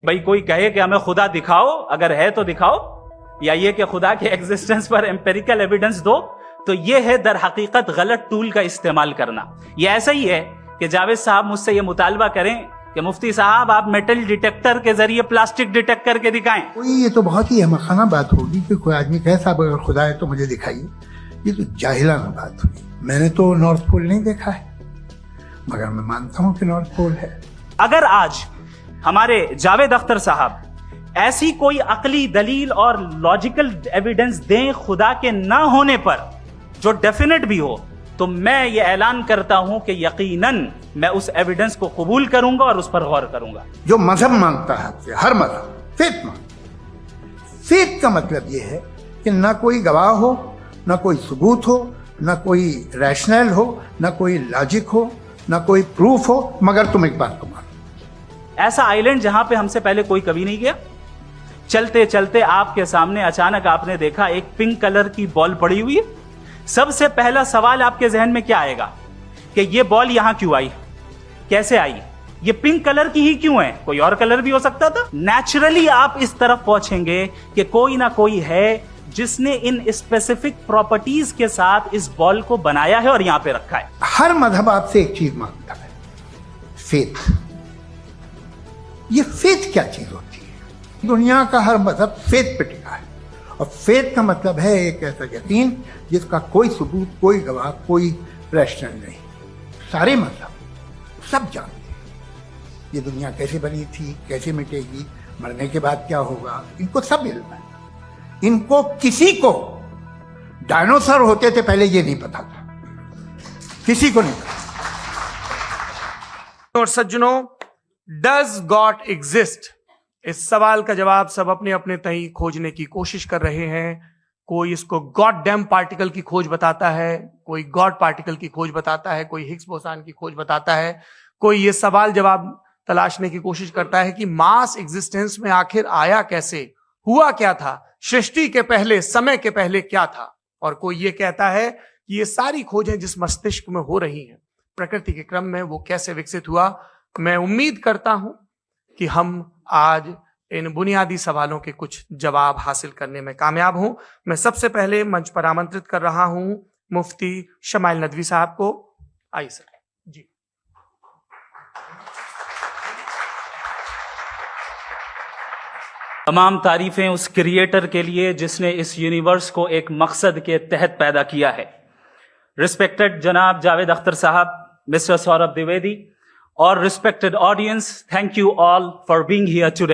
भाई कोई कहे कि हमें खुदा दिखाओ, अगर है तो दिखाओ, या ये कि खुदा के एग्जिस्टेंस पर एम्पेरिकल एविडेंस दो, तो ये है दर हकीकत गलत टूल का इस्तेमाल करना। ये ऐसा ही है कि जावेद साहब मुझसे ये मुतालबा करें कि मुफ्ती साहब आप मेटल डिटेक्टर के जरिए प्लास्टिक डिटेक्ट करके दिखाएं। ये तो बहुत ही अहमखाना बात होगी कि कोई आदमी कहे साहब अगर खुदा है तो मुझे दिखाइए। ये तो जाहिलाना बात हुई। मैंने तो नॉर्थ पोल नहीं देखा है, मगर मैं मानता हूं कि नॉर्थ पोल है। अगर आज हमारे जावेद अख्तर साहब ऐसी कोई अकली दलील और लॉजिकल एविडेंस दें खुदा के ना होने पर, जो डेफिनेट भी हो, तो मैं ये ऐलान करता हूं कि यकीनन मैं उस एविडेंस को कबूल करूंगा और उस पर गौर करूंगा। जो मजहब मांगता है, हर मजहब फेथ मांगता। फेथ का मतलब यह है कि ना कोई गवाह हो, ना कोई सबूत हो, ना कोई रैशनल हो, ना कोई लॉजिक हो, ना कोई प्रूफ हो, मगर तुम एक बात को मानो। ऐसा आइलैंड जहां पे हमसे पहले कोई कभी नहीं गया। चलते चलते आपके सामने अचानक आपने देखा एक पिंक कलर की बॉल पड़ी हुई है। सबसे पहला सवाल आपके जहन में क्या आएगा कि ये बॉल यहां क्यों आई, कैसे आई, ये पिंक कलर की ही क्यों है, कोई और कलर भी हो सकता था। नेचुरली आप इस तरफ पहुंचेंगे कि कोई ना कोई है जिसने इन स्पेसिफिक प्रॉपर्टीज के साथ इस बॉल को बनाया है और यहां पे रखा है। हर मजहब आपसे एक चीज मांगता है, फेथ। ये फेथ क्या चीज होती है? दुनिया का हर मजहब फेथ पे टिका है, और फेथ का मतलब है एक ऐसा यकीन जिसका कोई सबूत, कोई गवाह, कोई रैशनल नहीं। सारे मजहब सब जानते हैं ये दुनिया कैसे बनी थी, कैसे मिटेगी, मरने के बाद क्या होगा, इनको सब इल्म है। इनको किसी को डायनासोर होते थे पहले ये नहीं पता था, किसी को नहीं पता। और सज्जनों, डज गॉड एग्जिस्ट? इस सवाल का जवाब सब अपने अपने तई खोजने की कोशिश कर रहे हैं। कोई इसको गॉड डैम पार्टिकल की खोज बताता है, कोई गॉड पार्टिकल की खोज बताता है, कोई हिग्स बोसान की खोज बताता है, कोई ये सवाल जवाब तलाशने की कोशिश करता है कि मास एग्जिस्टेंस में आखिर आया कैसे, हुआ क्या था, सृष्टि के पहले, समय के पहले क्या था। और कोई ये कहता है कि ये सारी खोजें जिस मस्तिष्क में हो रही हैं प्रकृति के क्रम में, वो कैसे विकसित हुआ। मैं उम्मीद करता हूं कि हम आज इन बुनियादी सवालों के कुछ जवाब हासिल करने में कामयाब हों। मैं सबसे पहले मंच पर आमंत्रित कर रहा हूं मुफ्ती शमाइल नदवी साहब को। आइए सर जी। तमाम तारीफें उस क्रिएटर के लिए जिसने इस यूनिवर्स को एक मकसद के तहत पैदा किया है। रिस्पेक्टेड जनाब जावेद अख्तर साहब, मिस्टर सौरभ द्विवेदी, और respected audience, thank you all for being here today.